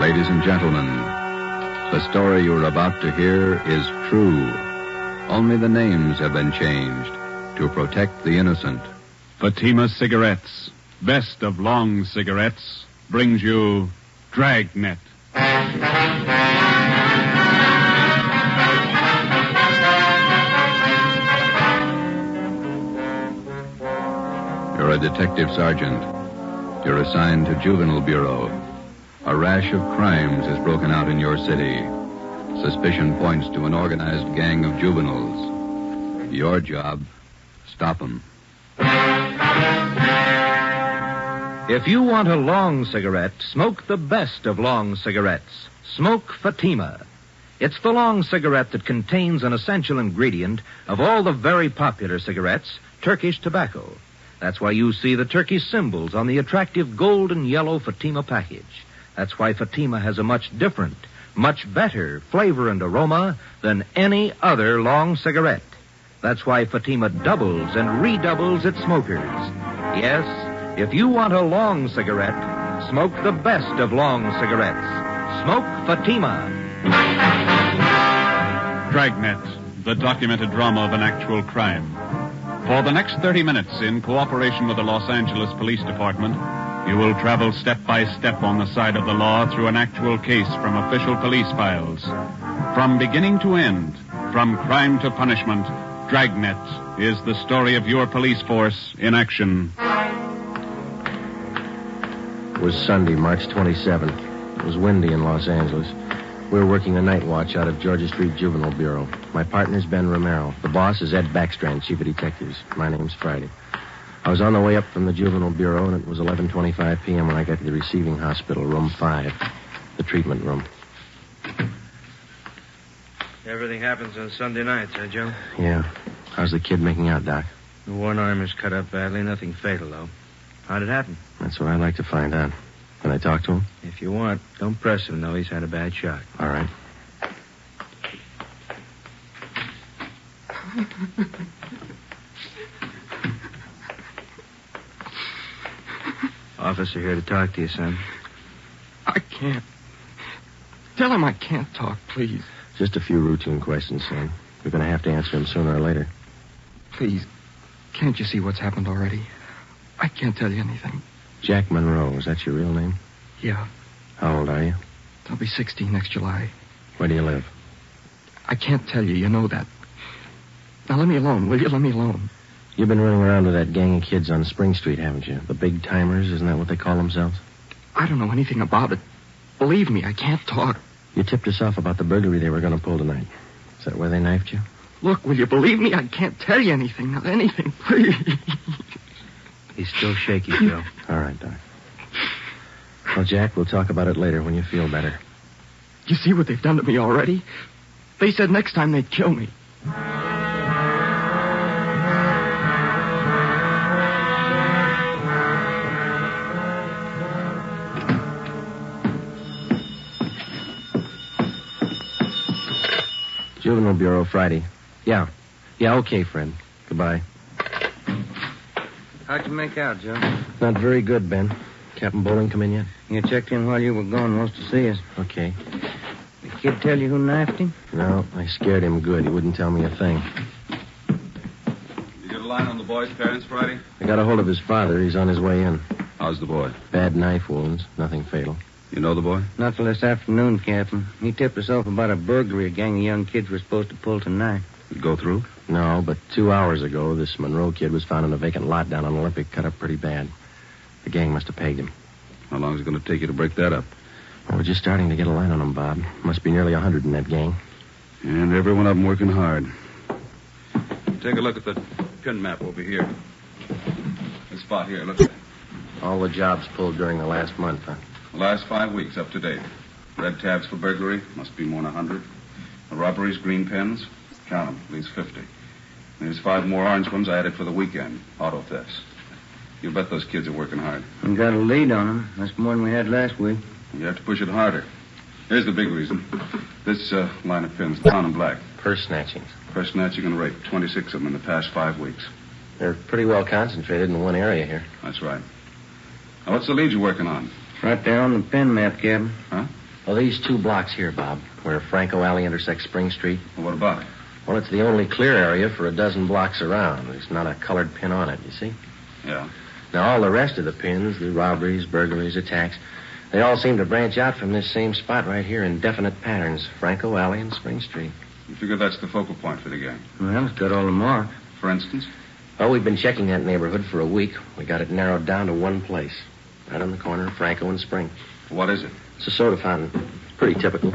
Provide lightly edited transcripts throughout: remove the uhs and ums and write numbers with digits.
Ladies and gentlemen, the story you're about to hear is true. Only the names have been changed to protect the innocent. Fatima Cigarettes, best of long cigarettes, brings you Dragnet. You're a detective sergeant. You're assigned to Juvenile Bureau. A rash of crimes has broken out in your city. Suspicion points to an organized gang of juveniles. Your job, stop them. If you want a long cigarette, smoke the best of long cigarettes. Smoke Fatima. It's the long cigarette that contains an essential ingredient of all the very popular cigarettes, Turkish tobacco. That's why you see the Turkish symbols on the attractive gold and yellow Fatima package. That's why Fatima has a much different, much better flavor and aroma than any other long cigarette. That's why Fatima doubles and redoubles its smokers. Yes, if you want a long cigarette, smoke the best of long cigarettes. Smoke Fatima. Dragnet, the documented drama of an actual crime. For the next 30 minutes, in cooperation with the Los Angeles Police Department, you will travel step by step on the side of the law through an actual case from official police files. From beginning to end, from crime to punishment, Dragnet is the story of your police force in action. It was Sunday, March 27th. It was windy in Los Angeles. We were working a night watch out of Georgia Street Juvenile Bureau. My partner's Ben Romero. The boss is Ed Backstrand, chief of detectives. My name's Friday. I was on the way up from the Juvenile Bureau, and it was 11:25 p.m. when I got to the receiving hospital, room 5, the treatment room. Everything happens on Sunday nights, huh, Joe? Yeah. How's the kid making out, Doc? The one arm is cut up badly. Nothing fatal, though. How'd it happen? That's what I'd like to find out. Can I talk to him? If you want, don't press him, though. He's had a bad shock. All right. Officer here to talk to you, son. I can't. Tell him I can't talk, please. Just a few routine questions, son. You're going to have to answer them sooner or later. Please, can't you see what's happened already? I can't tell you anything. Jack Monroe, is that your real name? Yeah, How old are you? I'll be 16 next July. Where do you live? I can't tell you, you know that. Now let me alone, will you? Let me alone. You've been running around with that gang of kids on Spring Street, haven't you? The big timers, isn't that what they call themselves? I don't know anything about it. Believe me, I can't talk. You tipped us off about the burglary they were going to pull tonight. Is that where they knifed you? Look, will you believe me? I can't tell you anything. Not anything, please. He's still shaky, Joe. All right, Doc. Well, Jack, we'll talk about it later when you feel better. You see what they've done to me already? They said next time they'd kill me. Juvenile Bureau, Friday. Yeah, okay, Fred. Goodbye. How'd you make out, Joe? Not very good, Ben. Captain Bowling come in yet? You checked in while you were gone. Wants to see us. Okay. The kid tell you who knifed him? No, I scared him good. He wouldn't tell me a thing. You get a line on the boy's parents, Friday? I got a hold of his father. He's on his way in. How's the boy? Bad knife wounds. Nothing fatal. You know the boy? Not till this afternoon, Captain. He tipped us off about a burglary a gang of young kids were supposed to pull tonight. Did it go through? No, but 2 hours ago, this Monroe kid was found in a vacant lot down on Olympic, cut up pretty bad. The gang must have pegged him. How long is it going to take you to break that up? Well, we're just starting to get a line on him, Bob. Must be nearly 100 in that gang. And every one of them working hard. Take a look at the pin map over here. This spot here, look at it. All the jobs pulled during the last month, huh? The last 5 weeks, up to date. Red tabs for burglary, must be more than 100. The robberies, green pens, count them, at least 50. There's 5 more orange ones I added for the weekend, auto thefts. You bet those kids are working hard. We got a lead on them. That's more than we had last week. You have to push it harder. Here's the big reason. This line of pins, brown and black. Purse snatchings. Purse snatching and rape, 26 of them in the past 5 weeks. They're pretty well concentrated in one area here. That's right. Now, what's the lead you're working on? Right there on the pin map, Captain. Huh? Well, these 2 blocks here, Bob, where Franco Alley intersects Spring Street. Well, what about it? Well, it's the only clear area for a dozen blocks around. There's not a colored pin on it, you see? Yeah. Now, all the rest of the pins, the robberies, burglaries, attacks, they all seem to branch out from this same spot right here in definite patterns. Franco Alley and Spring Street. You figure that's the focal point for the gang? Well, it's got all the marks. For instance? Oh, we've been checking that neighborhood for a week. We got it narrowed down to one place. Right on the corner of Franco and Spring. What is it? It's a soda fountain. Pretty typical.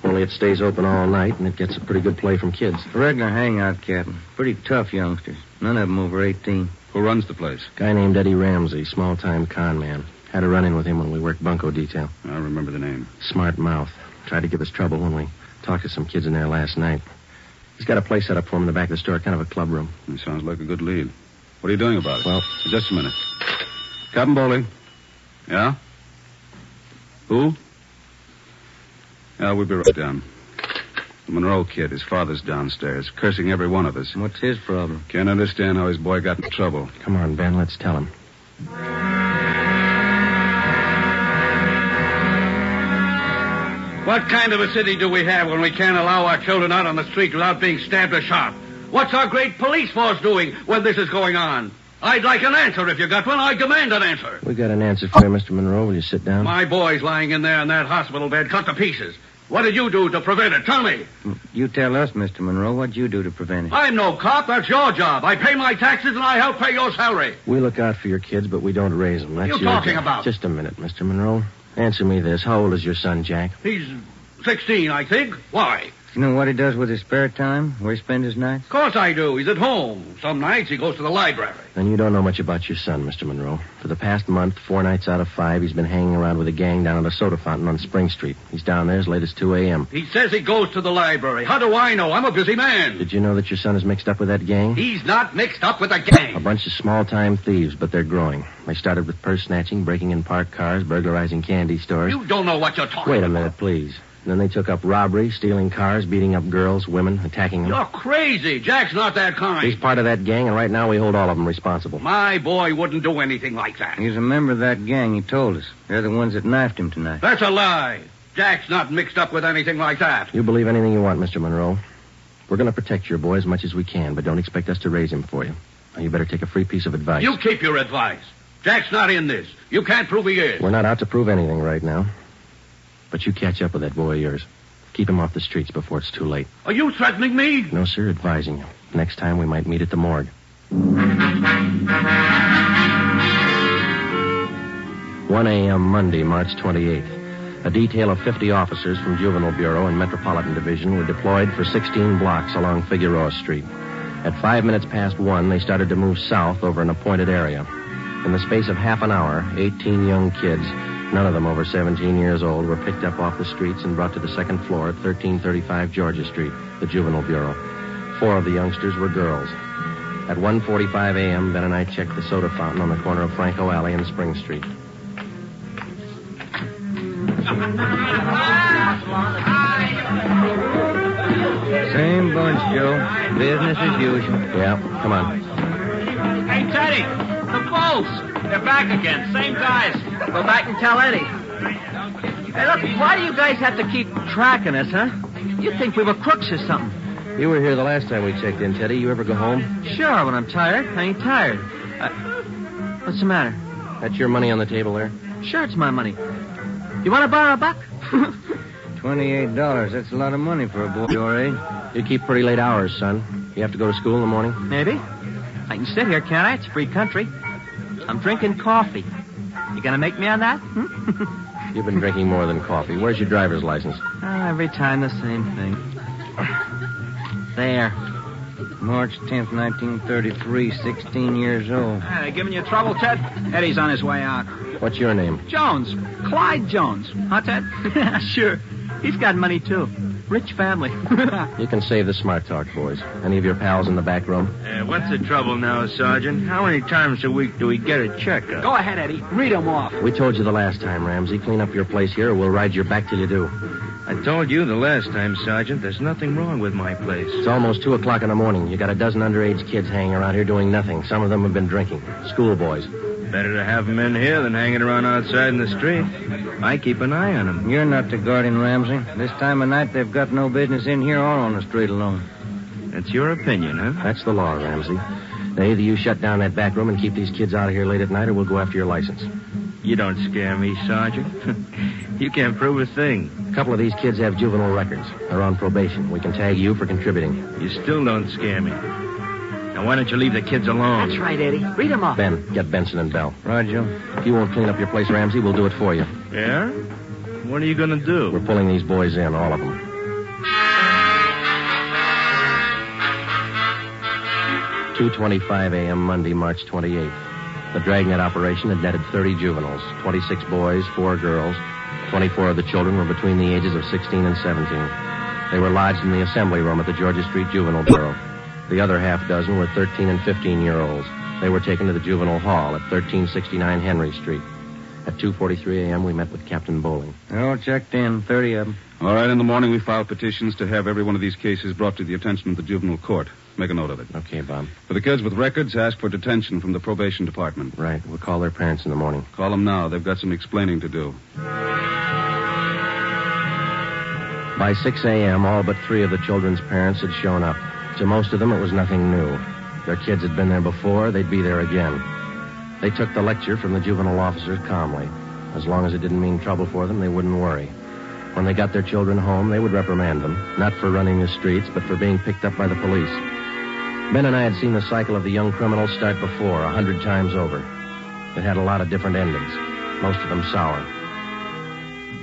Only it stays open all night, and it gets a pretty good play from kids. A regular hangout, Captain. Pretty tough youngsters. None of them over 18. Who runs the place? Guy named Eddie Ramsey, small-time con man. Had a run-in with him when we worked bunco detail. I remember the name. Smart mouth. Tried to give us trouble when we talked to some kids in there last night. He's got a place set up for him in the back of the store, kind of a club room. He sounds like a good lead. What are you doing about it? Well, just a minute. Captain Bowling. Yeah? Who? Yeah, we'll be right down. The Monroe kid, his father's downstairs, cursing every one of us. What's his problem? Can't understand how his boy got in trouble. Come on, Ben, let's tell him. What kind of a city do we have when we can't allow our children out on the street without being stabbed or shot? What's our great police force doing when this is going on? I'd like an answer if you got one. I demand an answer. We got an answer for you, Mr. Monroe. Will you sit down? My boy's lying in there in that hospital bed, cut to pieces. What did you do to prevent it? Tell me. You tell us, Mr. Monroe, what'd you do to prevent it? I'm no cop. That's your job. I pay my taxes and I help pay your salary. We look out for your kids, but we don't raise them. That's What are you your talking job. about? Just a minute, Mr. Monroe. Answer me this. How old is your son, Jack? He's 16, I think. Why? You know what he does with his spare time? Where he spends his nights? Of course I do. He's at home. Some nights he goes to the library. Then you don't know much about your son, Mr. Monroe. For the past month, 4 nights out of 5, he's been hanging around with a gang down at a soda fountain on Spring Street. He's down there as late as 2 a.m. He says he goes to the library. How do I know? I'm a busy man. Did you know that your son is mixed up with that gang? He's not mixed up with a A gang. bunch of small-time thieves, but they're growing. They started with purse snatching, breaking in parked cars, burglarizing candy stores. You don't know what you're talking Wait a about. minute, please. Then they took up robbery, stealing cars, beating up girls, women, attacking them. You're crazy. Jack's not that kind. He's part of that gang, and right now we hold all of them responsible. My boy wouldn't do anything like that. He's a member of that gang, he told us. They're the ones that knifed him tonight. That's a lie. Jack's not mixed up with anything like that. You believe anything you want, Mr. Monroe. We're going to protect your boy as much as we can, but don't expect us to raise him for you. Now, you better take a free piece of advice. You keep your advice. Jack's not in this. You can't prove he is. We're not out to prove anything right now. But you catch up with that boy of yours. Keep him off the streets before it's too late. Are you threatening me? No, sir, advising you. Next time we might meet at the morgue. 1 a.m. Monday, March 28th. A detail of 50 officers from Juvenile Bureau and Metropolitan Division were deployed for 16 blocks along Figueroa Street. At 5 minutes past 1, they started to move south over an appointed area. In the space of half an hour, 18 young kids, none of them over 17 years old, were picked up off the streets and brought to the second floor at 1335 Georgia Street, the Juvenile Bureau. 4 of the youngsters were girls. At 1:45 a.m., Ben and I checked the soda fountain on the corner of Franco Alley and Spring Street. Same bunch, Joe. Business as usual. Yeah, come on. Hey, Teddy, the Bulls. They're back again. Same guys. Go back and tell Eddie. Hey, look, why do you guys have to keep tracking us, huh? You'd think we were crooks or something. You were here the last time we checked in, Teddy. You ever go home? Sure, when I'm tired. I ain't tired. What's the matter? That's your money on the table there? Sure, it's my money. You want to borrow a buck? $28. That's a lot of money for a boy your age. You keep pretty late hours, son. You have to go to school in the morning? Maybe. I can sit here, can't I? It's free country. I'm drinking coffee. You gonna make me on that? You've been drinking more than coffee. Where's your driver's license? Every time the same thing. There. March 10th, 1933, 16 years old. They giving you trouble, Ted? Eddie's on his way out. What's your name? Jones. Clyde Jones. Huh, Ted? Sure. He's got money, too. Rich family. You can save the smart talk, boys. Any of your pals in the back room? What's the trouble now, Sergeant? How many times a week do we get a checkup? Go ahead, Eddie. Read them off. We told you the last time, Ramsey. Clean up your place here or we'll ride your back till you do. I told you the last time, Sergeant, there's nothing wrong with my place. It's almost 2 o'clock in the morning. You got a dozen underage kids hanging around here doing nothing. Some of them have been drinking. Schoolboys. Better to have them in here than hanging around outside in the street. I keep an eye on them. You're not the guardian, Ramsey. This time of night, they've got no business in here or on the street alone. That's your opinion, huh? That's the law, Ramsey. Now, either you shut down that back room and keep these kids out of here late at night, or we'll go after your license. You don't scare me, Sergeant. You can't prove a thing. A couple of these kids have juvenile records. They're on probation. We can tag you for contributing. You still don't scare me. Now, why don't you leave the kids alone? That's right, Eddie. Read them off. Ben, get Benson and Bell. Roger. If you won't clean up your place, Ramsey, we'll do it for you. Yeah? What are you going to do? We're pulling these boys in, all of them. "2:25 a.m. Monday, March 28th. The Dragnet operation had netted 30 juveniles, 26 boys, 4 girls. 24 of the children were between the ages of 16 and 17. They were lodged in the assembly room at the Georgia Street Juvenile Bureau. The other half dozen were 13 and 15-year-olds. They were taken to the juvenile hall at 1369 Henry Street. At 2:43 a.m., we met with Captain Bowling. They're all checked in, 30 of them. All right, in the morning we filed petitions to have every one of these cases brought to the attention of the juvenile court. Make a note of it. Okay, Bob. For the kids with records, ask for detention from the probation department. Right. We'll call their parents in the morning. Call them now. They've got some explaining to do. By 6 a.m., all but 3 of the children's parents had shown up. To most of them, it was nothing new. Their kids had been there before. They'd be there again. They took the lecture from the juvenile officers calmly. As long as it didn't mean trouble for them, they wouldn't worry. When they got their children home, they would reprimand them, not for running the streets, but for being picked up by the police. Ben and I had seen the cycle of the young criminals start before, 100 times over. It had a lot of different endings, most of them sour.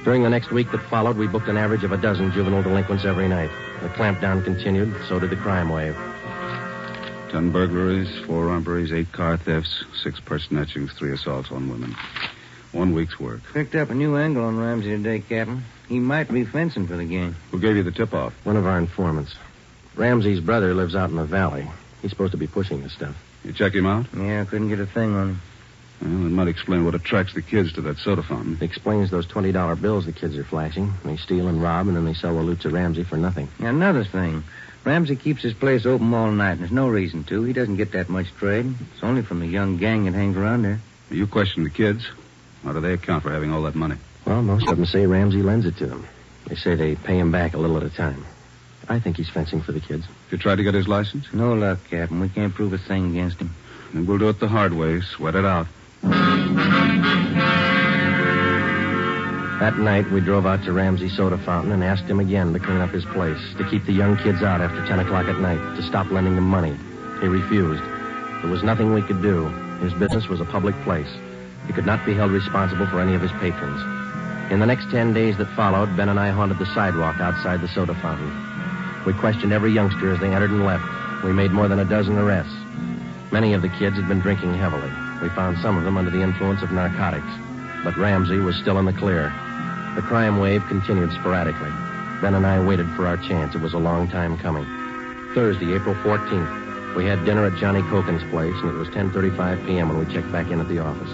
During the next week that followed, we booked an average of a dozen juvenile delinquents every night. The clampdown continued, so did the crime wave. 10 burglaries, 4 robberies, 8 car thefts, 6 purse snatchings, 3 assaults on women. 1 week's work. Picked up a new angle on Ramsey today, Captain. He might be fencing for the gang. Who gave you the tip-off? One of our informants. Ramsey's brother lives out in the valley. He's supposed to be pushing this stuff. You check him out? Yeah, I couldn't get a thing on him. Well, it might explain what attracts the kids to that soda fountain. It explains those $20 bills the kids are flashing. They steal and rob, and then they sell the loot to Ramsey for nothing. Now, another thing. Ramsey keeps his place open all night, and there's no reason to. He doesn't get that much trade. It's only from the young gang that hangs around there. You question the kids? How do they account for having all that money? Well, most of them say Ramsey lends it to them. They say they pay him back a little at a time. I think he's fencing for the kids. You tried to get his license? No luck, Captain. We can't prove a thing against him. Then we'll do it the hard way. Sweat it out. That night, we drove out to Ramsey's soda fountain and asked him again to clean up his place, to keep the young kids out after 10 o'clock at night, to stop lending them money. He refused. There was nothing we could do. His business was a public place. He could not be held responsible for any of his patrons. In the next 10 days that followed, Ben and I haunted the sidewalk outside the soda fountain. We questioned every youngster as they entered and left. We made more than a dozen arrests. Many of the kids had been drinking heavily. We found some of them under the influence of narcotics. But Ramsey was still in the clear. The crime wave continued sporadically. Ben and I waited for our chance. It was a long time coming. Thursday, April 14th, we had dinner at Johnny Cokin's place, and it was 10:35 p.m. when we checked back in at the office.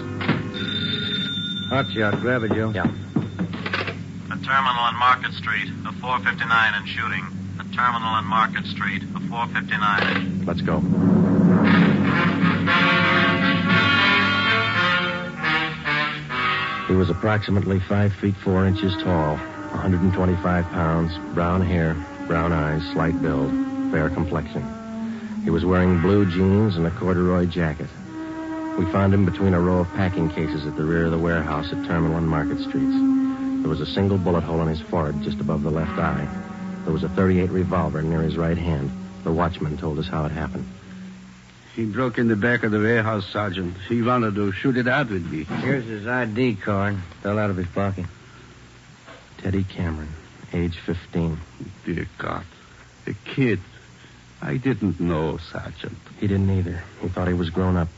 Hot shot. Grab it, Joe. Yeah. A terminal on Market Street, a 459 and shooting. A terminal on Market Street, a 459. Let's go. He was approximately 5 feet 4 inches tall, 125 pounds, brown hair, brown eyes, slight build, fair complexion. He was wearing blue jeans and a corduroy jacket. We found him between a row of packing cases at the rear of the warehouse at Terminal and Market Streets. There was a single bullet hole in his forehead just above the left eye. There was a .38 revolver near his right hand. The watchman told us how it happened. He broke in the back of the warehouse, Sergeant. He wanted to shoot it out with me. Here's his ID card. Fell out of his pocket. Teddy Cameron, age 15. Dear God. A kid. I didn't know, Sergeant. He didn't either. He thought he was grown up.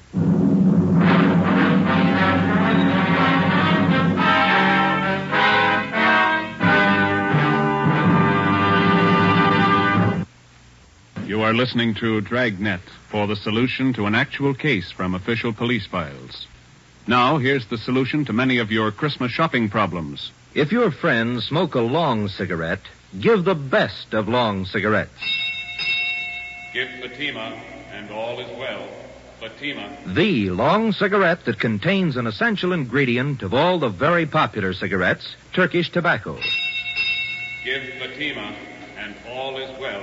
You are listening to Dragnet for the solution to an actual case from official police files. Now, here's the solution to many of your Christmas shopping problems. If your friends smoke a long cigarette, give the best of long cigarettes. Give Fatima, and all is well. Fatima. The long cigarette that contains an essential ingredient of all the very popular cigarettes, Turkish tobacco. Give Fatima, and all is well.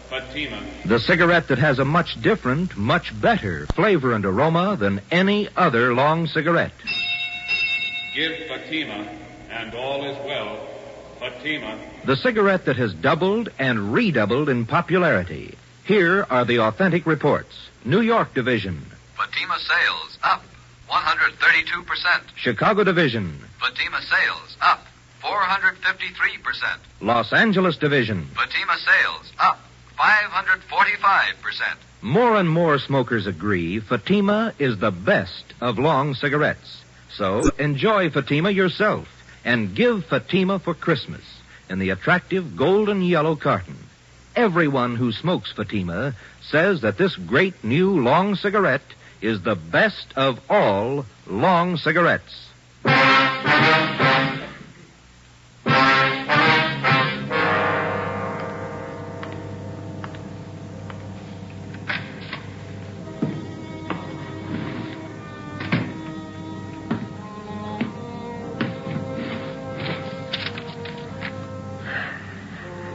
Fatima. The cigarette that has a much different, much better flavor and aroma than any other long cigarette. Give Fatima, and all is well. Fatima. The cigarette that has doubled and redoubled in popularity. Here are the authentic reports. New York Division. Fatima sales up 132%. Chicago Division. Fatima sales up 453%. Los Angeles Division. Fatima sales up 545%. More and more smokers agree Fatima is the best of long cigarettes. So enjoy Fatima yourself and give Fatima for Christmas in the attractive golden yellow carton. Everyone who smokes Fatima says that this great new long cigarette is the best of all long cigarettes.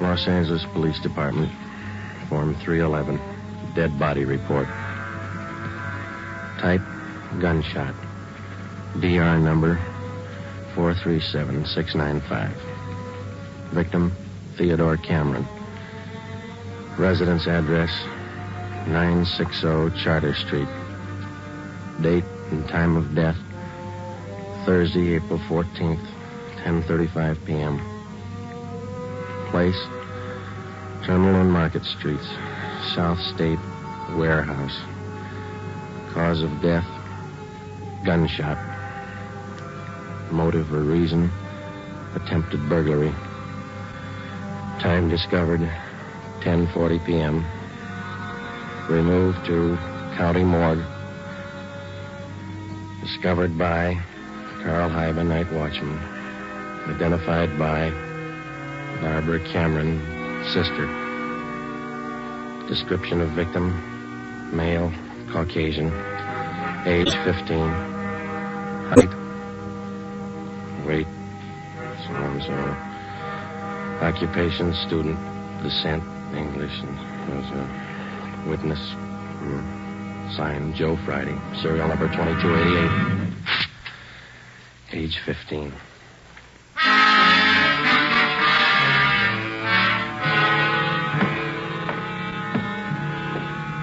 Los Angeles Police Department, Form 311, dead body report. Type, gunshot. DR number 437695. Victim, Theodore Cameron. Residence address, 960 Charter Street. Date and time of death, Thursday, April 14th, 10:35 p.m. Place, Terminal and Market Streets, South State Warehouse. Cause of death, gunshot. Motive or reason, attempted burglary. Time discovered, 10:40 p.m. Removed to County Morgue. Discovered by Carl Hyba, night watchman. Identified by Barbara Cameron, sister. Description of victim, male, Caucasian, age 15, height, weight, so and so. Occupation, student, descent, English, and there's a witness, signed Joe Friday, serial number 2288, age 15.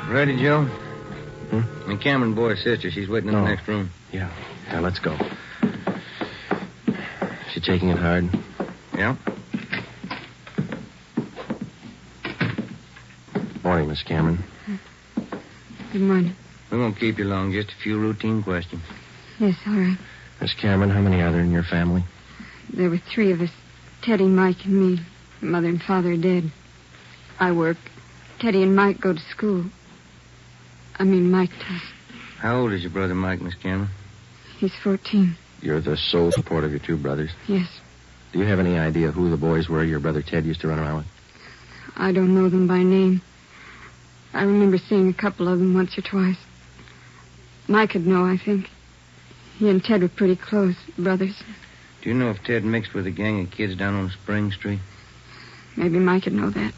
Ready, Joe? The Cameron boy's sister. She's waiting in the next room. Yeah, let's go. She taking it hard? Yeah. Morning, Miss Cameron. Good morning. We won't keep you long. Just a few routine questions. Yes, all right. Miss Cameron, how many are there in your family? There were three of us. Teddy, Mike, and me. Mother and father are dead. I work. Teddy and Mike go to school. Mike does. How old is your brother Mike, Miss Cameron? He's 14. You're the sole support of your two brothers? Yes. Do you have any idea who the boys were your brother Ted used to run around with? I don't know them by name. I remember seeing a couple of them once or twice. Mike would know, I think. He and Ted were pretty close, brothers. Do you know if Ted mixed with a gang of kids down on Spring Street? Maybe Mike would know that.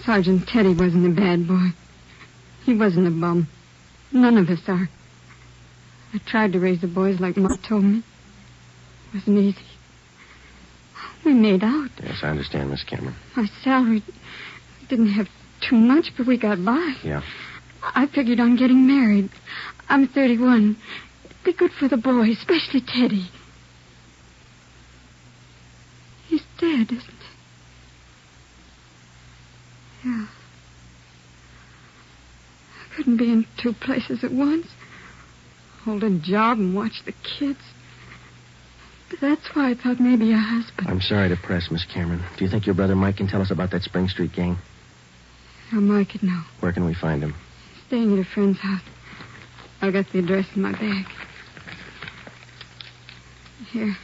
Sergeant Teddy wasn't a bad boy. He wasn't a bum. None of us are. I tried to raise the boys like Ma told me. It wasn't easy. We made out. Yes, I understand, Miss Cameron. My salary didn't have too much, but we got by. Yeah. I figured on getting married. I'm 31. It'd be good for the boys, especially Teddy. He's dead, isn't he? Yeah. I couldn't be in two places at once. Hold a job and watch the kids. But that's why I thought maybe a husband. I'm sorry to press, Miss Cameron. Do you think your brother Mike can tell us about that Spring Street gang? How Mike could know. Where can we find him? Staying at a friend's house. I got the address in my bag. Here.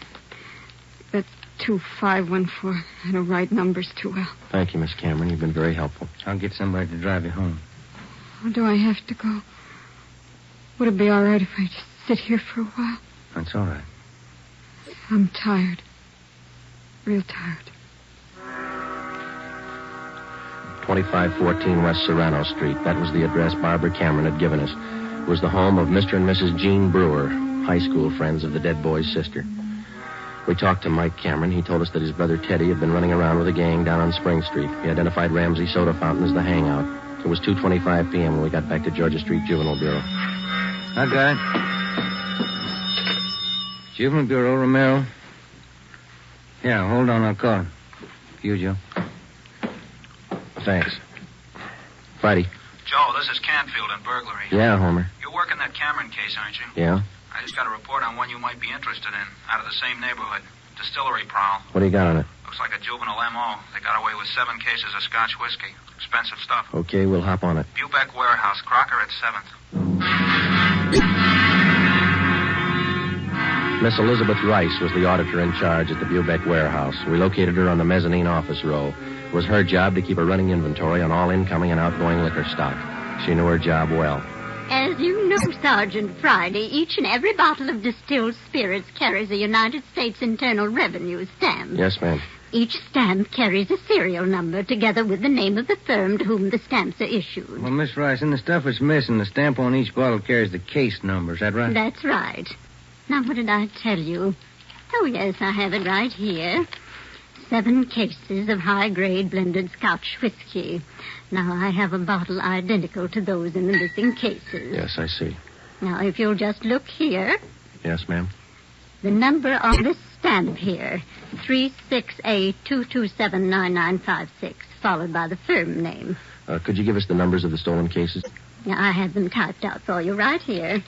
That's 2514. I don't write numbers too well. Thank you, Miss Cameron. You've been very helpful. I'll get somebody to drive you home. Or do I have to go? Would it be all right if I just sit here for a while? That's all right. I'm tired. Real tired. 2514 West Serrano Street. That was the address Barbara Cameron had given us. It was the home of Mr. and Mrs. Jean Brewer, high school friends of the dead boy's sister. We talked to Mike Cameron. He told us that his brother Teddy had been running around with a gang down on Spring Street. He identified Ramsey Soda Fountain as the hangout. It was 2:25 p.m. when we got back to Georgia Street Juvenile Bureau. I got it. Juvenile Bureau, Romero. Yeah, hold on, I'll call him. You, Joe. Thanks. Friday. Joe, this is Canfield in burglary. Yeah, Homer. You're working that Cameron case, aren't you? Yeah? I just got a report on one you might be interested in, out of the same neighborhood. Distillery prowl. What do you got on it? Looks like a juvenile M.O. They got away with 7 cases of Scotch whiskey. Expensive stuff. Okay, we'll hop on it. Bubeck Warehouse, Crocker at 7th. Miss Elizabeth Rice was the auditor in charge at the Bubeck Warehouse. We located her on the mezzanine office row. It was her job to keep a running inventory on all incoming and outgoing liquor stock. She knew her job well. As you know, Sergeant Friday, each and every bottle of distilled spirits carries a United States Internal Revenue stamp. Yes, ma'am. Each stamp carries a serial number together with the name of the firm to whom the stamps are issued. Well, Miss Rice, in the stuff that's missing, the stamp on each bottle carries the case number. Is that right? That's right. Now, what did I tell you? Oh, yes, I have it right here. 7 cases of high-grade blended Scotch whiskey. Now, I have a bottle identical to those in the missing cases. Yes, I see. Now, if you'll just look here. Yes, ma'am. The number on this stamp here, 36A2279956, followed by the firm name. Could you give us the numbers of the stolen cases? Now, I have them typed out for you right here.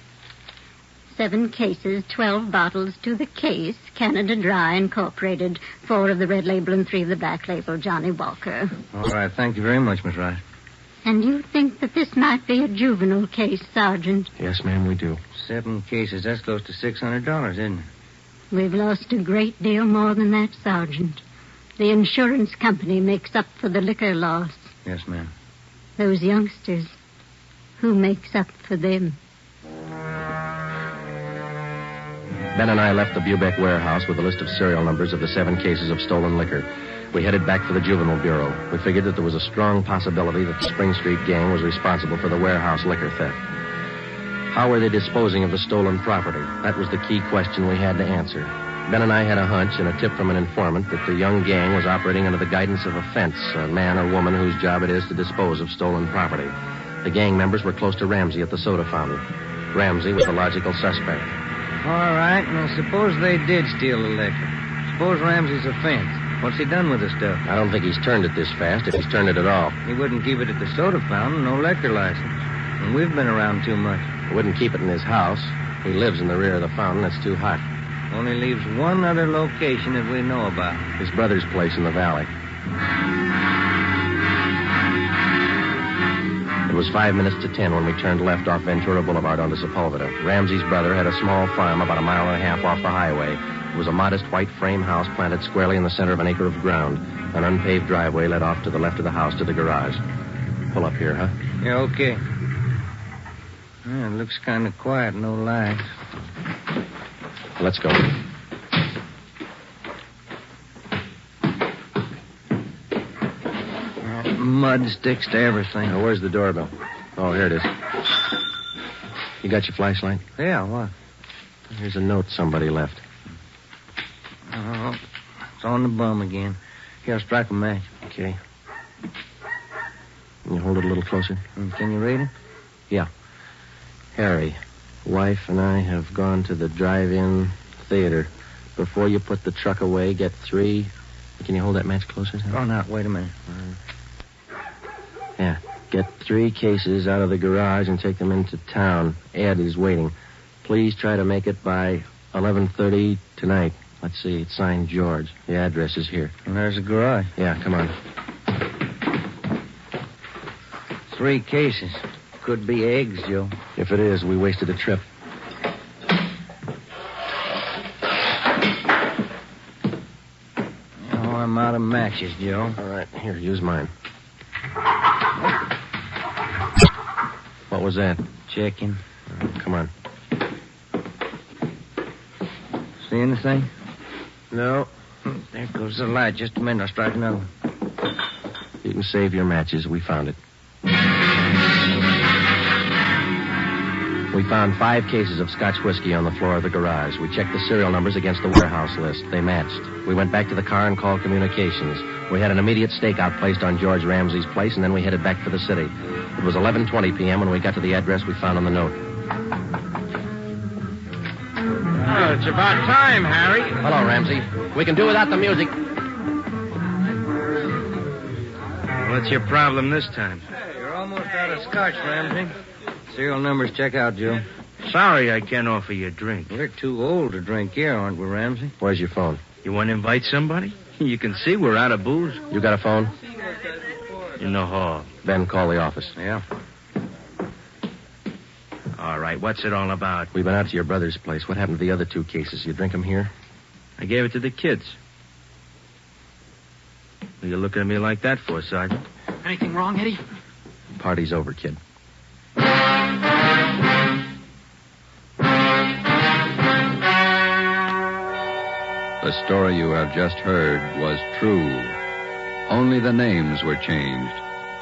7 cases, 12 bottles to the case, Canada Dry Incorporated, 4 of the red label and 3 of the black label, Johnny Walker. All right, thank you very much, Miss Rice. And you think that this might be a juvenile case, Sergeant? Yes, ma'am, we do. 7 cases, that's close to $600, isn't it? We've lost a great deal more than that, Sergeant. The insurance company makes up for the liquor loss. Yes, ma'am. Those youngsters, who makes up for them? Ben and I left the Bubeck Warehouse with a list of serial numbers of the 7 cases of stolen liquor. We headed back for the Juvenile Bureau. We figured that there was a strong possibility that the Spring Street gang was responsible for the warehouse liquor theft. How were they disposing of the stolen property? That was the key question we had to answer. Ben and I had a hunch and a tip from an informant that the young gang was operating under the guidance of a fence, a man or woman whose job it is to dispose of stolen property. The gang members were close to Ramsey at the soda fountain. Ramsey was the logical suspect. All right, now suppose they did steal the liquor. Suppose Ramsey's a fence. What's he done with the stuff? I don't think he's turned it this fast, if he's turned it at all. He wouldn't keep it at the soda fountain, no liquor license. And we've been around too much. He wouldn't keep it in his house. He lives in the rear of the fountain. It's too hot. Only leaves one other location that we know about. His brother's place in the valley. It was 5 minutes to 10 when we turned left off Ventura Boulevard onto Sepulveda. Ramsey's brother had a small farm about a mile and a half off the highway. It was a modest white frame house planted squarely in the center of an acre of ground. An unpaved driveway led off to the left of the house to the garage. Pull up here, huh? Yeah, okay. Yeah, it looks kind of quiet, no lights. Let's go. Mud sticks to everything. Now, where's the doorbell? Oh, here it is. You got your flashlight? Yeah, what? Here's a note somebody left. Oh, it's on the bum again. Here, I'll strike a match. Okay. Can you hold it a little closer? Can you read it? Yeah. Harry, wife and I have gone to the drive-in theater. Before you put the truck away, get 3... Can you hold that match closer? Oh, now, wait a minute. Yeah. Get 3 cases out of the garage and take them into town. Ed is waiting. Please try to make it by 11:30 tonight. Let's see. It's signed George. The address is here. And there's the garage. Yeah, come on. 3 cases. Could be eggs, Joe. If it is, we wasted a trip. I'm out of matches, Joe. All right, here, use mine. What was that? Checking. Come on. See anything? No. There goes the light. Just a minute, I'll strike another one. You can save your matches. We found it. We found 5 cases of Scotch whiskey on the floor of the garage. We checked the serial numbers against the warehouse list. They matched. We went back to the car and called communications. We had an immediate stakeout placed on George Ramsey's place, and then we headed back for the city. It was 11:20 p.m. when we got to the address we found on the note. Oh, it's about time, Harry. Hello, Ramsey. We can do without the music. What's your problem this time? Hey, you're almost out of Scotch, Ramsey. Serial numbers check out, Joe. Sorry I can't offer you a drink. We're too old to drink here, aren't we, Ramsey? Where's your phone? You want to invite somebody? You can see we're out of booze. You got a phone? In the hall. Ben, call the office. Yeah. All right, what's it all about? We've been out to your brother's place. What happened to the other 2 cases? You drink them here? I gave it to the kids. What are you looking at me like that for, Sergeant? Anything wrong, Eddie? Party's over, kid. The story you have just heard was true. Only the names were changed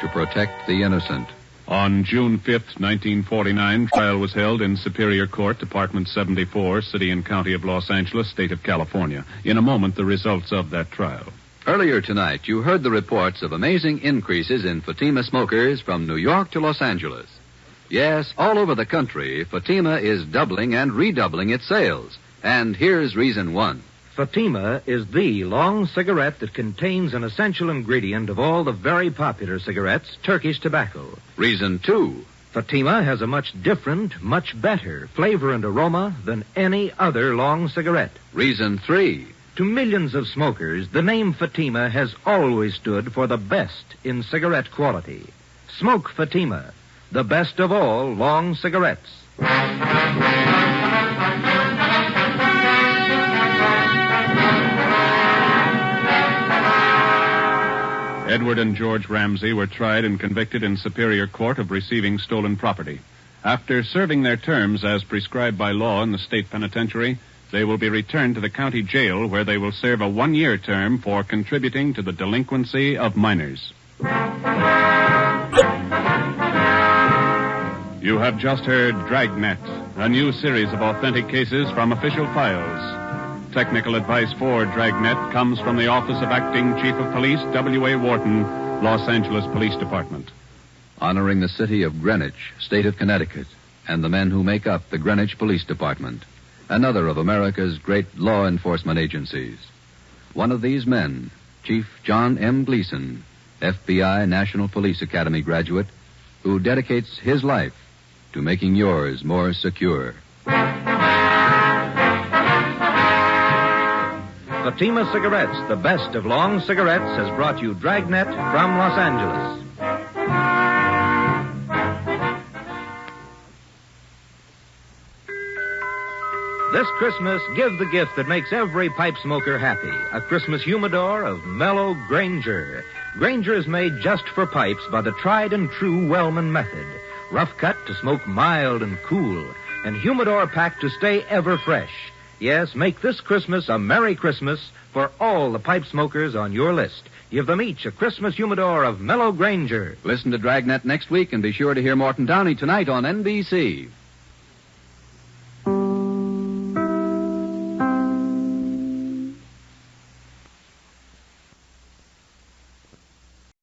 to protect the innocent. On June 5th, 1949, trial was held in Superior Court, Department 74, City and County of Los Angeles, State of California. In a moment, the results of that trial. Earlier tonight, you heard the reports of amazing increases in Fatima smokers from New York to Los Angeles. Yes, all over the country, Fatima is doubling and redoubling its sales. And here's reason 1. Fatima is the long cigarette that contains an essential ingredient of all the very popular cigarettes, Turkish tobacco. Reason 2. Fatima has a much different, much better flavor and aroma than any other long cigarette. Reason 3. To millions of smokers, the name Fatima has always stood for the best in cigarette quality. Smoke Fatima, the best of all long cigarettes. Edward and George Ramsey were tried and convicted in Superior Court of receiving stolen property. After serving their terms as prescribed by law in the state penitentiary, they will be returned to the county jail where they will serve a 1-year term for contributing to the delinquency of minors. You have just heard Dragnet, a new series of authentic cases from official files. Technical advice for Dragnet comes from the Office of Acting Chief of Police, W.A. Wharton, Los Angeles Police Department. Honoring the city of Greenwich, state of Connecticut, and the men who make up the Greenwich Police Department, another of America's great law enforcement agencies. One of these men, Chief John M. Gleason, FBI National Police Academy graduate, who dedicates his life to making yours more secure. Fatima Cigarettes, the best of long cigarettes, has brought you Dragnet from Los Angeles. This Christmas, give the gift that makes every pipe smoker happy. A Christmas humidor of mellow Granger. Granger is made just for pipes by the tried and true Wellman method. Rough cut to smoke mild and cool, and humidor packed to stay ever fresh. Yes, make this Christmas a Merry Christmas for all the pipe smokers on your list. Give them each a Christmas humidor of mellow Granger. Listen to Dragnet next week and be sure to hear Morton Downey tonight on NBC.